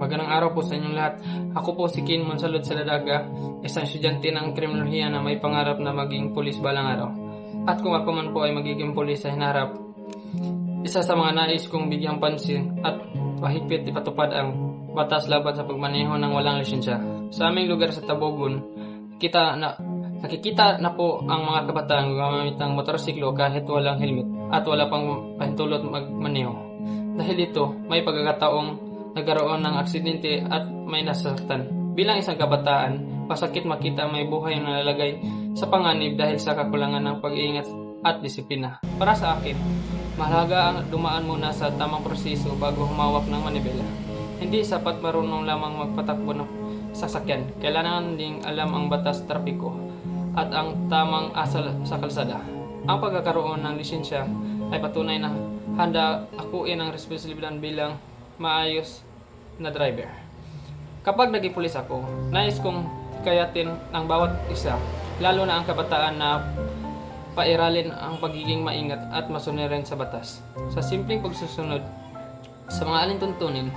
Magandang araw po sa inyong lahat. Ako po si Kin Monsalud Saladaga, isang estudyante ng kriminolohiya na may pangarap na maging pulis balang araw. At kung ako man po ay magiging pulis sa hinaharap, isa sa mga nais kong bigyang pansin at mahigpit ipatupad ang batas laban sa pagmaneho ng walang lisensya. Sa aming lugar sa Tabogon, nakikita na po ang mga kabataan gumamit ng motorsiklo kahit walang helmet at wala pang pahintulot magmaneho. Dahil dito, may pagkakataong nagkaroon ng aksidente at may nasaktan. Bilang isang kabataan, pasakit makita may buhay na nalalagay sa panganib dahil sa kakulangan ng pag-iingat at disiplina. Para sa akin, mahalaga ang dumaan muna sa tamang proseso bago humawak ng manibela. Hindi sapat marunong lamang magpatakbo ng sasakyan. Kailangan ding alam ang batas trapiko at ang tamang asal sa kalsada. Ang pagkakaroon ng lisensya ay patunay na handa akuin ang responsibilidad bilang maayos na driver. Kapag naging pulis ako, nais kong kayatin ang bawat isa, lalo na ang kabataan na pairalin ang pagiging maingat at masunirin sa batas. Sa simpleng pagsusunod sa mga alintuntunin,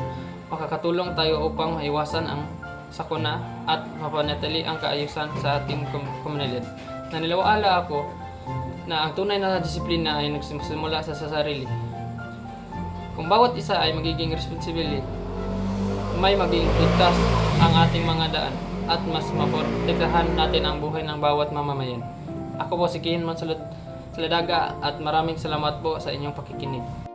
makakatulong tayo upang maiwasan ang sakuna at mapanatili ang kaayusan sa ating komunidad. Naniniwala ako na ang tunay na disiplina ay nagsisimula sa sarili. Kung bawat isa ay magiging responsible, may maging ligtas ang ating mga daan at mas maprotektahan natin ang buhay ng bawat mamamayan. Ako po si Kian Monsalud Saladaga at maraming salamat po sa inyong pakikinig.